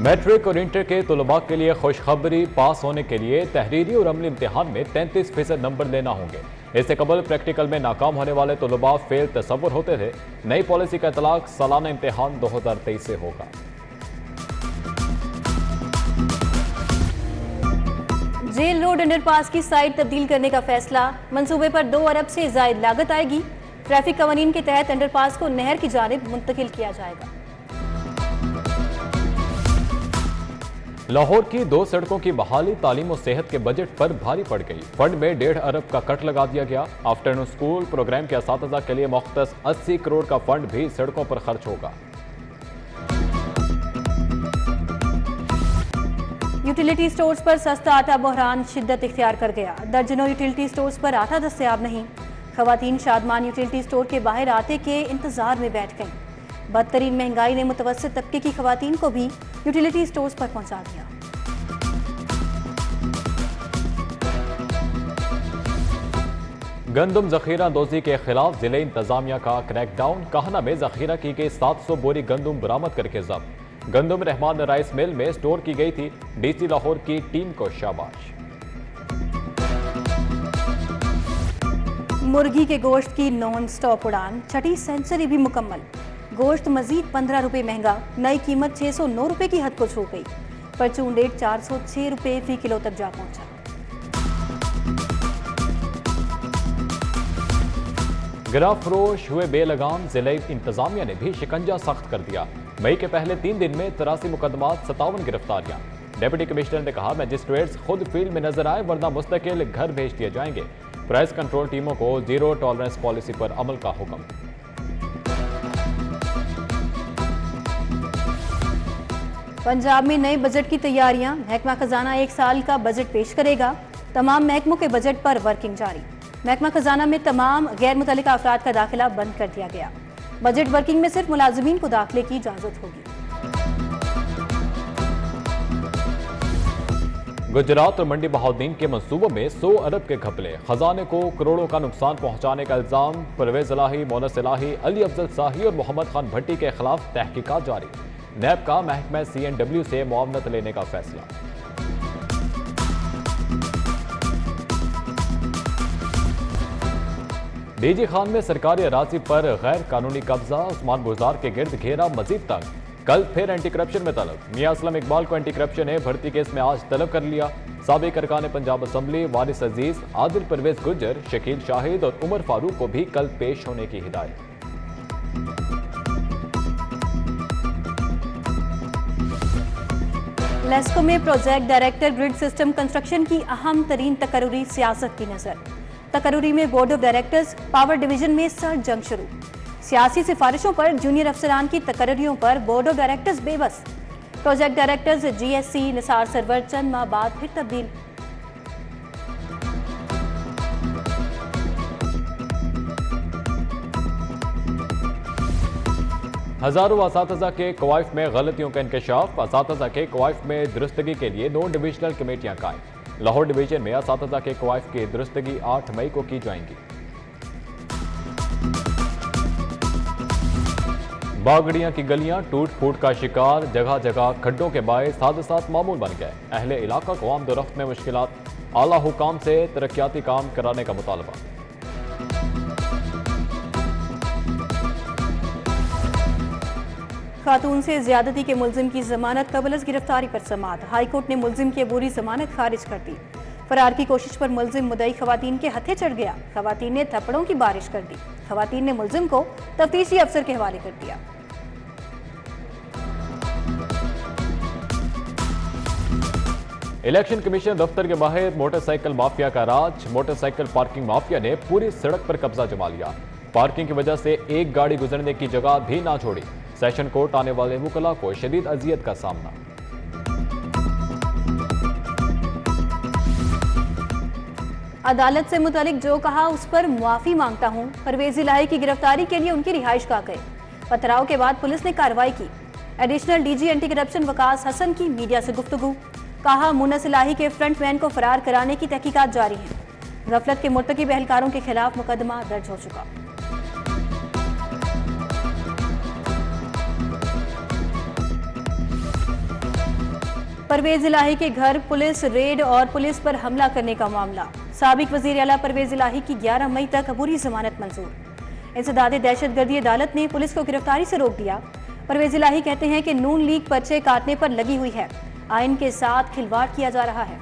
Matric और inter के तलबा के लिए खुशखबरी, पास होने के लिए तहरीरी और अमली इम्तिहान में 33% नंबर लेना होंगे। इससे कबल प्रैक्टिकल में नाकाम होने वाले तलबा फेल तस्वुर होते थे। नई पॉलिसी का इतलाक सालाना इम्तिहान 2023 से होगा। जेल रोड अंडरपास की साइट तब्दील करने का फैसला। मंसूबे पर 2 अरब से ज़ायद लागत आएगी। ट्रैफिक कवानीन के तहत अंडरपास को नहर की जानिब मुंतकिल किया जाएगा। लाहौर की 2 सड़कों की बहाली तालीम और सेहत के बजट पर भारी पड़ गई। फंड में 1.5 अरब का कट लगा दिया गया। आफ्टरनून स्कूल प्रोग्राम के असातिज़ा के लिए मुख्तस 80 करोड़ का फंड भी सड़कों पर खर्च होगा। यूटिलिटी स्टोर्स पर सस्ता आटा बहरान शिद्दत इख्तियार कर गया। दर्जनों यूटिलिटी स्टोर्स पर आटा दस्तयाब नहीं। खवातीन शादमान यूटिलिटी स्टोर के बाहर आटे के इंतजार में बैठ गईं। बदतरीन महंगाई ने मुतवस्सित तबके की खवातीन को भी यूटिलिटी स्टोर्स पर पहुंचा दिया। गंदम जखीरा अंदोजी के खिलाफ जिले इंतजामिया का क्रैकडाउन। काहना में जखीरा की गई 700 बोरी गंदम बरामद करके जब्त। गंदम रहमान राइस मिल में स्टोर की गई थी। डीसी लाहौर की टीम को शाबाश। मुर्गी के गोश्त की नॉन स्टॉप उड़ान, छठी सेंचुरी भी मुकम्मल। गोश्त मजीद 15 रुपये महंगा। नई कीमत 609 रुपये की हद को छू गई। परचून रेट 406 रुपये फी किलो तक जा पहुंचा। गिरफ्त फरोश हुए बेलगाम। जिले इंतजामिया ने भी शिकंजा सख्त कर दिया। मई के पहले 3 दिन में 83 मुकदमात, 57 गिरफ्तारियां। डिप्टी कमिश्नर ने कहा, मजिस्ट्रेट्स खुद फील्ड में नजर आए वरना मुस्तकिल घर भेज दिए जाएंगे। प्राइस कंट्रोल टीमों को जीरो टॉलरेंस पॉलिसी पर अमल का हुक्म। पंजाब में नए बजट की तैयारियां। महकमा खजाना 1 साल का बजट पेश करेगा। तमाम महकमों के बजट पर वर्किंग जारी। महकमा खजाना में तमाम गैर मुतल्लिका अफराद का दाखिला बंद कर दिया गया। बजट वर्किंग में सिर्फ मुलाजिमीन को दाखिले की इजाजत होगी। गुजरात और मंडी बहाउद्दीन के मंसूबों में 100 अरब के घपले। खजाने को करोड़ों का नुकसान पहुंचाने का इल्जाम। परवेज इलाही, मोनस इलाही, अली अफजल शाही और मोहम्मद खान भट्टी के खिलाफ तहकीकात जारी। नैब का महकमा CNW से मुआवनत लेने का फैसला। डीजी खान में सरकारी अराजी पर गैर कानूनी कब्जा। उस्मान बुज़दार के गिर्द घेरा मजीद तंग। कल फिर एंटी करप्शन में तलब। मियां असलम इकबाल को एंटी करप्शन है भर्ती केस में आज तलब कर लिया। साबिक अरकान पंजाब असम्बली वारिस अजीज, आदिल परवेज गुज्जर, शकील शाहिद और उमर फारूक को भी कल पेश होने की हिदायत। लेस्को में project director grid system construction की अहम तरीन तकरूरी सियासत की नजर। तकरूरी में board of directors power division में सर्द जंग शुरू। सियासी सिफारिशों पर जूनियर अफसरान की तकरीरों पर बोर्ड ऑफ डायरेक्टर्स बेबस। Project directors GSC Nisar Sarwar चंद माह बाद फिर तब्दील। हजारों असातिज़ा के कवायफ में गलतियों का इंकशाफ। असातिज़ा के कवायफ में दुरुस्तगी के लिए 9 डिविजनल कमेटियां कायम। लाहौर डिवीजन में असातिज़ा के कवायफ की दुरुस्तगी 8 मई को की जाएंगी। बागड़ियां की गलियां टूट फूट का शिकार। जगह जगह खड्डों के बायस हादसात मामूल बन गए। अहले इलाका को आमदोरफ्त में मुश्किलात। आला हुकाम से तरक्याती काम कराने का मुतालबा। खातून से ज्यादती के मुल्जिम की जमानत कबल गिरफ्तारी पर समाअत। हाईकोर्ट ने मुल्जिम की अबूरी जमानत खारिज कर दी। फरार की कोशिश पर मुल्जिम मुद्दई खवातीन के हथे चढ़ गया। खवातीन ने थप्पड़ों की बारिश कर दी। खवातीन ने मुल्जिम को तफ्तीशी अफसर के हवाले कर दिया। इलेक्शन कमीशन दफ्तर के बाहर मोटरसाइकिल माफिया का राज। मोटरसाइकिल पार्किंग माफिया ने पूरी सड़क पर कब्जा जमा लिया। पार्किंग की वजह से एक गाड़ी गुजरने की जगह भी ना छोड़ी। सेशन कोर्ट आने वाले मुकल्ला को शदीद अजियत का सामना। अदालत से मुतालिक जो कहा उस पर मुआफी मांगता हूं। परवेज इलाही की गिरफ्तारी के लिए उनकी रिहाइश गाह गए। पथराव के बाद पुलिस ने कार्रवाई की। Additional DG anti corruption Waqas Hassan की मीडिया से गुफ्तगू। कहा, मुनस इलाही के फ्रंटमैन को फरार कराने की तहकीकात जारी है। गफलत के मुर्तकिब एहलकारों के खिलाफ मुकदमा दर्ज हो चुका। परवेज इलाही के घर पुलिस रेड और पुलिस पर हमला करने का मामला। साबिक वजीर आला परवेज इलाही की 11 मई तक अबूरी जमानत मंजूर। इंसदादे दहशतगर्दी अदालत ने पुलिस को गिरफ्तारी से रोक दिया। परवेज इलाही कहते हैं कि नून लीग पर्चे काटने पर लगी हुई है, आइन के साथ खिलवाड़ किया जा रहा है।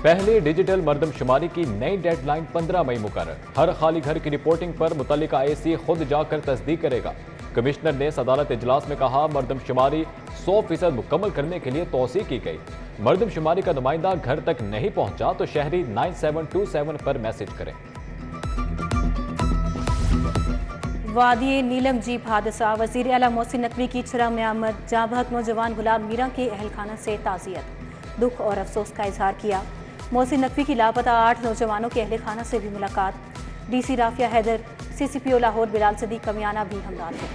पहली डिजिटल मर्दमशुमारी की नई डेडलाइन 15 मई मुकर्रर। हर खाली घर की रिपोर्टिंग पर मुतल्लिका एसी खुद जाकर तस्दीक करेगा। कमिश्नर ने सदालत इजलास में कहा, मर्दमशुमारी 100% मुकम्मल करने के लिए तौसीक की गई। मर्दमशुमारी का नुमाइंदा घर तक नहीं पहुंचा तो शहरी 9727 पर मैसेज करें। वादी नीलम जीप हादसा। वजीर आला मोहसिन नकवी की छुरा में आमद। जांबहक नौजवान गुलाम मीरा के अहलखाना से ताज़ियत, दुख और अफसोस का इजहार किया। मोहसिन नकवी की लापता 8 नौजवानों के अहलखाना से भी मुलाकात। डीसी राफिया हैदर, सीसीपीओ लाहौर बिलाल सदीक कमियाना भी हमदार थे।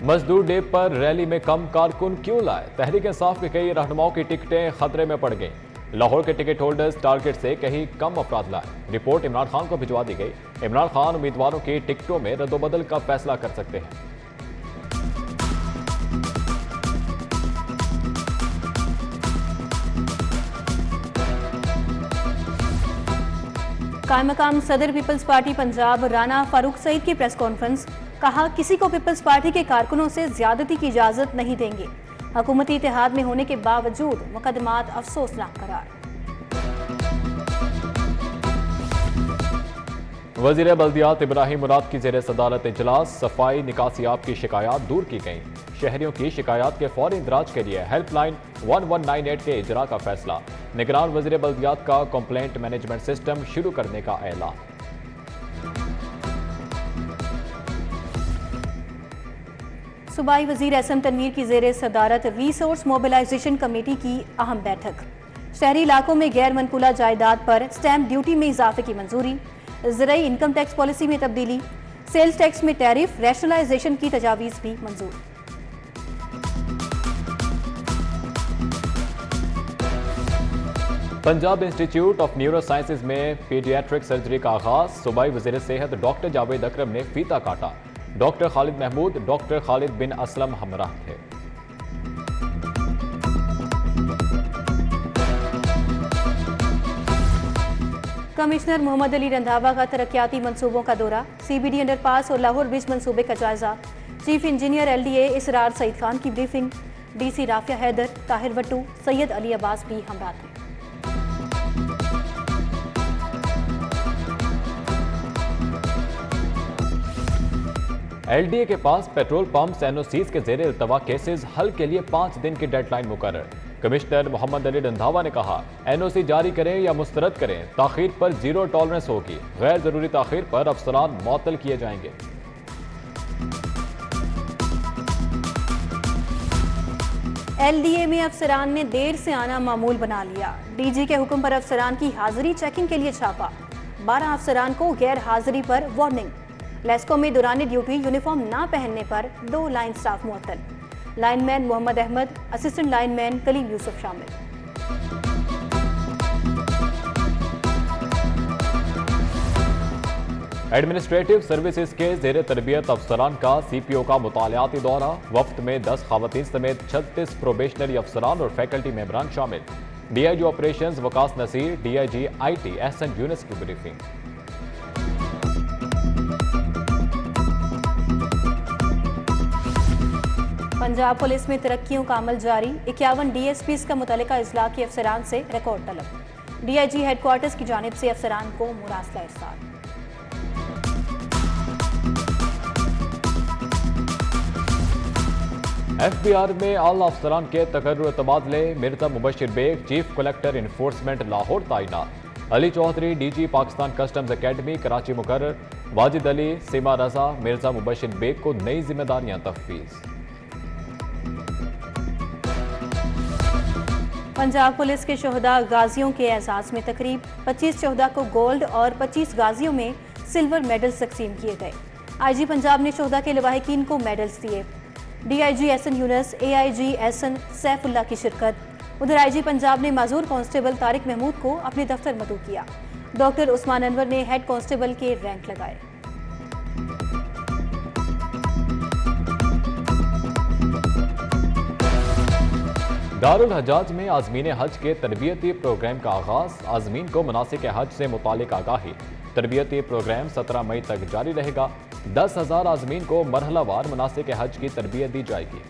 मजदूर डे पर रैली में कम कारकुन क्यों लाए? तहरीक इंसाफ के कई रहनुमाओं की टिकटें खतरे में पड़ गईं। लाहौर के टिकट होल्डर्स टारगेट से कहीं कम अफराद लाए। रिपोर्ट इमरान खान को भिजवा दी गई। इमरान खान उम्मीदवारों की टिकटों में रद्दोबदल का फैसला कर सकते हैं। कायम मकाम सदर पीपल्स पार्टी पंजाब राना फारूक सईद की प्रेस कॉन्फ्रेंस। कहा, किसी को पीपल्स पार्टी के कारकुनों से ज्यादती की इजाजत नहीं देंगे। हुकूमती इत्तेहाद में होने के बावजूद मुकदमात अफसोसनाक करार। वजीर बल्दियात इब्राहिम मुराद की ज़ेरे सदारत इजलास। सफाई निकासियाब की शिकायत दूर की गई। शहरियों की शिकायत के फौरी इंदराज के लिए हेल्पलाइन 1198 के इजरा का फैसला। निगरान वजीर बल्दियात का कंप्लेंट मैनेजमेंट सिस्टम शुरू करने का ऐलान। सूबाई वजीर एसएम तनवीर की ज़ेरे सदारत रिसोर्स मोबिलाइजेशन कमेटी की अहम बैठक। शहरी इलाकों में गैर मनकूला जायदाद पर स्टैम्प ड्यूटी में इजाफे की मंजूरी। ज़राई इनकम टैक्स पॉलिसी में तब्दीली। सेल्स टैक्स में टैरिफ रैशनलाइजेशन की तजावीज़ भी मंजूर। Punjab institute of neuro sciences में पीडियाट्रिक सर्जरी का आगाज। सूबाई वज़ीर सेहत डॉक्टर जावेद अकरम ने फीता काटा। डॉक्टर खालिद महमूद, डॉक्टर खालिद बिन असलम हमराह थे। कमिश्नर मोहम्मद अली रंधावा का तरक्याती मंसूबों का दौरा। सीबीडी अंडरपास और लाहौर ब्रिज मंसूबे का जायजा। चीफ इंजीनियर एलडीए इसरार सईद खान की ब्रीफिंग। डीसी राफिया हैदर, ताहिर वट्टू, सैयद अली अब्बास भी हमरा थे। एलडीए के पास पेट्रोल पंप एनओसीज के जेर इल्तवा केसेस हल के लिए 5 दिन की डेडलाइन मुकर्रर। कमिश्नर मोहम्मद अली रंधावा ने कहा, एनओसी जारी करें या मुस्तरद करें, ताखीर पर जीरो टॉलरेंस होगी। गैर जरूरी ताखीर पर अफसरान मुअत्तल किए जाएंगे। एलडीए में अफसरान ने देर से आना मामूल बना लिया। डीजी के हुक्म पर अफसरान की हाजिरी चेकिंग के लिए छापा। 12 अफसरान को गैर हाजिरी पर वार्निंग। लेस्को में दौरान ड्यूटी यूनिफॉर्म ना पहनने पर 2 लाइन स्टाफ मुअत्तल। Lineman Mohammad Ahmad, assistant lineman Kaleem Yusuf शामिल। एडमिनिस्ट्रेटिव सर्विसेज के जेर तरबियत अफसरान का सीपीओ का मुतालियाती दौरा। वफ्त में 10 खवातीन समेत 36 प्रोबेशनरी अफसरान और फैकल्टी मेंबरान शामिल। DIG operations Waqas Naseer, DIG IT Ehsan Younus की ब्रीफिंग। पंजाब पुलिस में तरक्कियों का अमल जारी। 51 डीएसपीज का मुतल्लिका इजला के अफसरान से रिकॉर्ड तलब। डीआईजी हेडक्वार्टर्स की जानिब से अफसरान को मुरासला इरसाल। एफबीआर में आला अफसरान के तकर्रुर तबादले। Mirza Mubashir Baig chief collector enforcement Lahore तैनात। Ali Chaudhry DG Pakistan customs academy Karachi मुकर्रर। वाजिद अली, सीमा रजा, मिर्जा मुबशिर बेग को नई जिम्मेदारियां तफवीज। पंजाब पुलिस के शोहदा गाजियों के एजाज में तकरीब। 25 शोहदा को गोल्ड और 25 गाजियों में सिल्वर मेडल्स तकसीम किए गए। आईजी पंजाब ने शोहदा के लवाहिकीन को मेडल्स दिए। डीआईजी एहसन यूनुस, एआईजी एहसन सैफुल्लाह की शिरकत। उधर आईजी पंजाब ने माजूर कांस्टेबल तारिक महमूद को अपने दफ्तर मदऊ किया। डॉक्टर उस्मान अनवर ने हेड कांस्टेबल के रैंक लगाए। दारुल हजाज में आज़मीन हज के तरबियती प्रोग्राम का आगाज। आज़मीन को मनासिक हज से मुतालिक आगाही। तरबियती प्रोग्राम 17 मई तक जारी रहेगा। 10,000 आज़मीन को मरहलावार मनासिक हज की तरबियत दी जाएगी।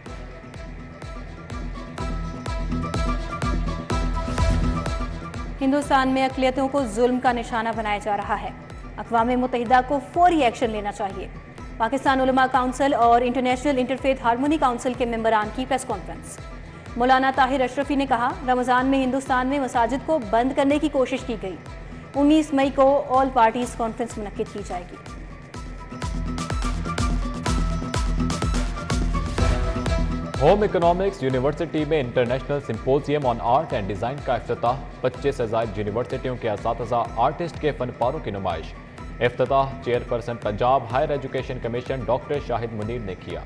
हिंदुस्तान में अक़लियतों को जुल्म का निशाना बनाया जा रहा है। अक़वाम मुत्तहिदा को फौरी एक्शन लेना चाहिए। पाकिस्तान उलमा काउंसिल और इंटरनेशनल इंटरफेथ हारमोनी काउंसिल के मेंबरान की प्रेस कॉन्फ्रेंस। मौलाना ताहिर अशरफी ने कहा, रमजान में हिंदुस्तान में मसाजिद को बंद करने की कोशिश की गई। 19 मई को ऑल पार्टीज कॉन्फ्रेंस मुनक्किद की जाएगी। होम इकोनॉमिक्स यूनिवर्सिटी में international symposium on art and design का इफ्तिताह। 25 से ज़ायद यूनिवर्सिटियों के असातिज़ा आर्टिस्ट के फनपारों की नुमाइश। इफ्तिताह chairperson Punjab higher education commission doctor Shahid Munir ने किया।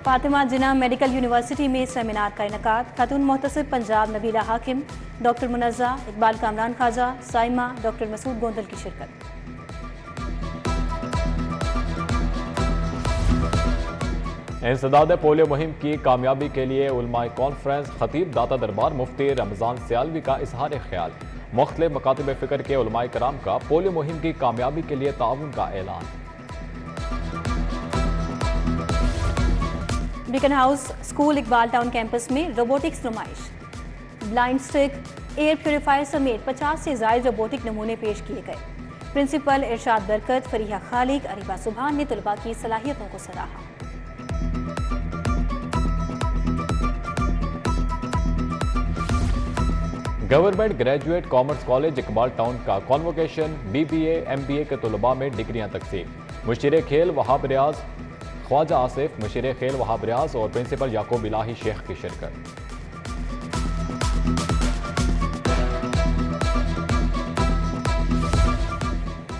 फातिमा जिन्ना मेडिकल यूनिवर्सिटी में सेमिनार का इनेकाद। खातून मोहतसिब पंजाब नबीला हाकिम, डॉक्टर मुनज़्ज़ा, इकबाल कामरान खाजा, साइमा, डॉक्टर मसूद गोंदल की शिरकत। इंसदाद पोलियो मुहिम की कामयाबी के लिए उलमाए कॉन्फ्रेंस। खतीब दाता दरबार मुफ्ती रमजान सियालवी का इजहार ख्याल। मुख्तलिफ मकातिब फ़िक्र के उलमाए कराम का पोलियो मुहिम की कामयाबी के लिए ताउन का ऐलान। Beacon house school Iqbal town campus में रोबोटिक्स नुमाइश। ब्लाइंड स्टिक, एयर प्योरीफायर समेत 50 से ज़ायद रोबोटिक नमूने पेश किए गए। प्रिंसिपल इरशाद बरकत, फरीहा खालिक, अरीबा सुभान ने तलबा की सलाहियतों को सराहा। Government graduate commerce college Iqbal town का कॉन्वोकेशन। BBA MBA के तलबा में डिग्रियां तकसीम। मुशीर खेल वहाब रियाज, ख्वाजा आसिफ, मुशीर खेल वहाब रियाज और प्रिंसिपल याकूब इलाही शेख की शिरकत।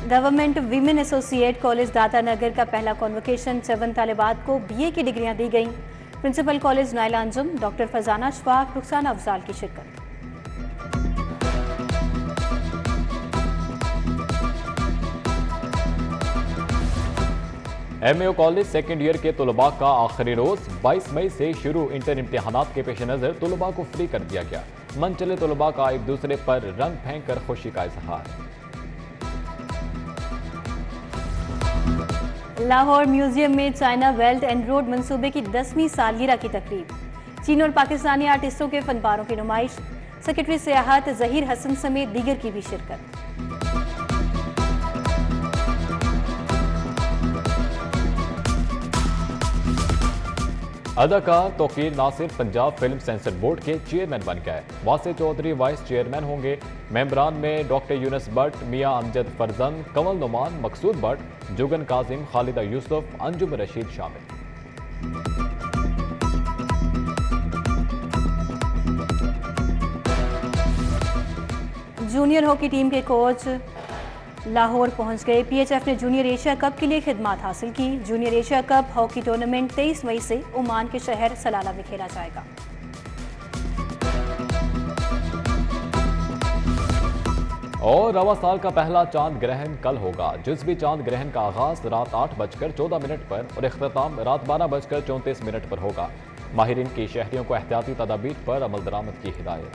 गवर्नमेंट वीमेन एसोसिएट कॉलेज दातानगर का पहला कॉन्वोकेशन। 7 तालिबात को BA की डिग्रियां दी गईं। Principal college Naila Anjum, doctor Farzana Shafaq, Rukhsana Afzal की शिरकत। MAO कॉलेज सेकेंड ईयर के तलबा का आखिरी रोज 22 मई से शुरू इंटर इम्तिहानात के पेश नज़र तलबा को फ्री कर दिया गया। मनचले तलबा का एक दूसरे पर रंग फेंक कर खुशी का इजहार। लाहौर म्यूजियम में चाइना बेल्ट एंड रोड मंसूबे की 10वीं सालगिरह की तकरीब। चीन और पाकिस्तानी आर्टिस्टों के फनपारों की नुमाइश। सेक्रेटरी सियाहत जहीर हसन समेत दीगर की भी शिरकत। अदाकार Tauqeer Nasir Punjab film censor board के चेयरमैन बन गए। वासे चौधरी वाइस चेयरमैन होंगे। मेंबरान में डॉक्टर यूनुस भट्ट, मियां अमजद फरजंद, कंवल नुमान, मकसूद भट्ट, जुगन काजिम, खालिदा यूसुफ, अंजुम रशीद शामिल। जूनियर हॉकी टीम के कोच लाहौर पहुंच गए। PHF ने जूनियर एशिया कप के लिए खिदमत हासिल की। Junior Asia cup hockey tournament 23 मई से ओमान के शहर सलाला में खेला जाएगा। और रवा साल का पहला चांद ग्रहण कल होगा। जुज़वी चांद ग्रहण का आगाज रात 8:14 पर और इख्तिताम रात 12:34 पर होगा। माहिरीन की शहरियों को एहतियाती तदाबीर पर अमल दरामद की हिदायत।